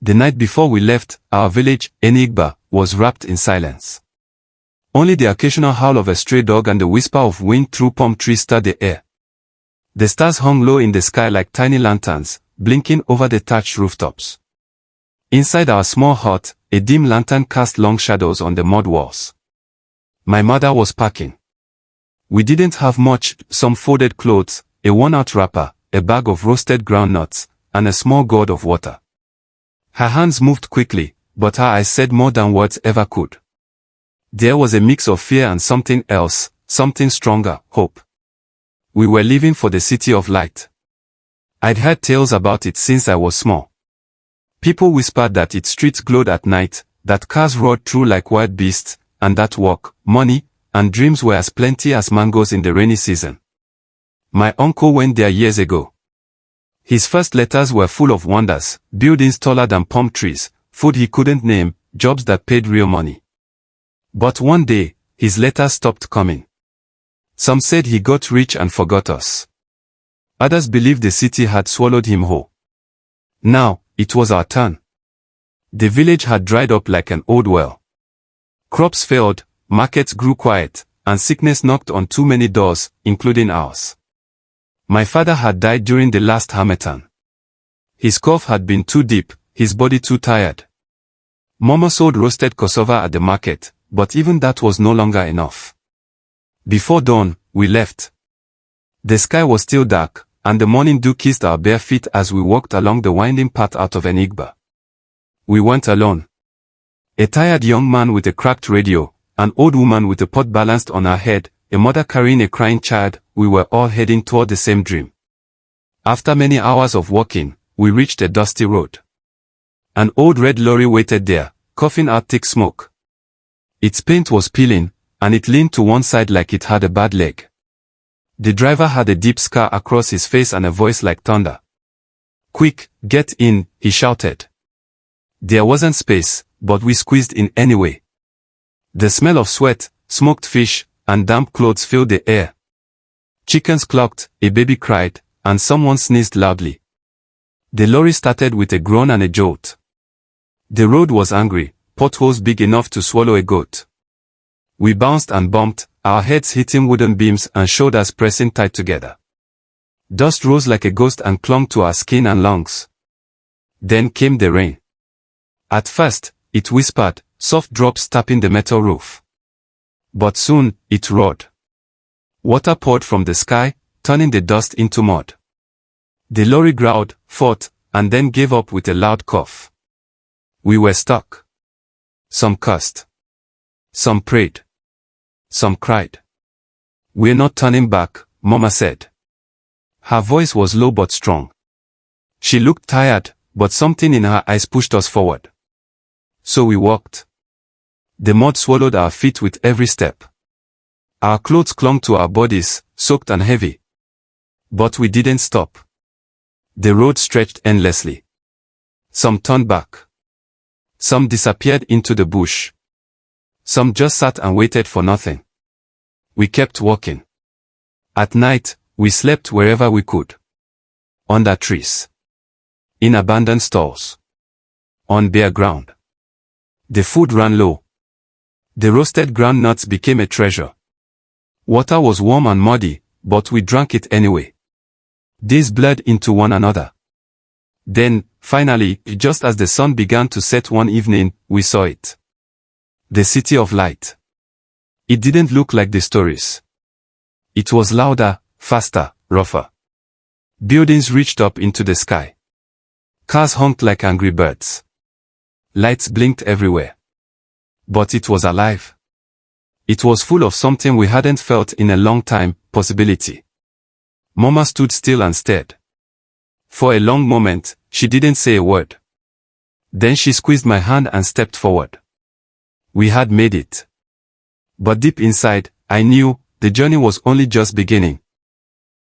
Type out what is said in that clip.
The night before we left, our village, Enigba, was wrapped in silence. Only the occasional howl of a stray dog and the whisper of wind through palm trees stirred the air. The stars hung low in the sky like tiny lanterns, blinking over the thatched rooftops. Inside our small hut, a dim lantern cast long shadows on the mud walls. My mother was packing. We didn't have much, some folded clothes, a worn-out wrapper, a bag of roasted groundnuts, and a small gourd of water. Her hands moved quickly, but her eyes said more than words ever could. There was a mix of fear and something else, something stronger, hope. We were leaving for the city of light. I'd heard tales about it since I was small. People whispered that its streets glowed at night, that cars roared through like wild beasts, and that work, money, and dreams were as plenty as mangoes in the rainy season. My uncle went there years ago. His first letters were full of wonders, buildings taller than palm trees, food he couldn't name, jobs that paid real money. But one day, his letters stopped coming. Some said he got rich and forgot us. Others believed the city had swallowed him whole. Now, it was our turn. The village had dried up like an old well. Crops failed, markets grew quiet, and sickness knocked on too many doors, including ours. My father had died during the last harmattan. His cough had been too deep, his body too tired. Mama sold roasted cassava at the market, but even that was no longer enough. Before dawn, we left. The sky was still dark, and the morning dew kissed our bare feet as we walked along the winding path out of Enigba. We weren't alone. A tired young man with a cracked radio, an old woman with a pot balanced on her head, a mother carrying a crying child, we were all heading toward the same dream. After many hours of walking, we reached a dusty road. An old red lorry waited there, coughing out thick smoke. Its paint was peeling, and it leaned to one side like it had a bad leg. The driver had a deep scar across his face and a voice like thunder. "Quick, get in," he shouted. There wasn't space, but we squeezed in anyway. The smell of sweat, smoked fish, and damp clothes filled the air. Chickens clucked, a baby cried, and someone sneezed loudly. The lorry started with a groan and a jolt. The road was angry, potholes big enough to swallow a goat. We bounced and bumped, our heads hitting wooden beams and shoulders pressing tight together. Dust rose like a ghost and clung to our skin and lungs. Then came the rain. At first, it whispered, soft drops tapping the metal roof. But soon, it roared. Water poured from the sky, turning the dust into mud. The lorry growled, fought, and then gave up with a loud cough. We were stuck. Some cursed. Some prayed. Some cried. "We're not turning back," Mama said. Her voice was low but strong. She looked tired, but something in her eyes pushed us forward. So we walked. The mud swallowed our feet with every step. Our clothes clung to our bodies, soaked and heavy. But we didn't stop. The road stretched endlessly. Some turned back. Some disappeared into the bush. Some just sat and waited for nothing. We kept walking. At night, we slept wherever we could. Under trees. In abandoned stalls. On bare ground. The food ran low. The roasted groundnuts became a treasure. Water was warm and muddy, but we drank it anyway. Days blurred into one another. Then, finally, just as the sun began to set one evening, we saw it. The city of light. It didn't look like the stories. It was louder, faster, rougher. Buildings reached up into the sky. Cars honked like angry birds. Lights blinked everywhere. But it was alive. It was full of something we hadn't felt in a long time, possibility. Mama stood still and stared. For a long moment, she didn't say a word. Then she squeezed my hand and stepped forward. We had made it. But deep inside, I knew, the journey was only just beginning.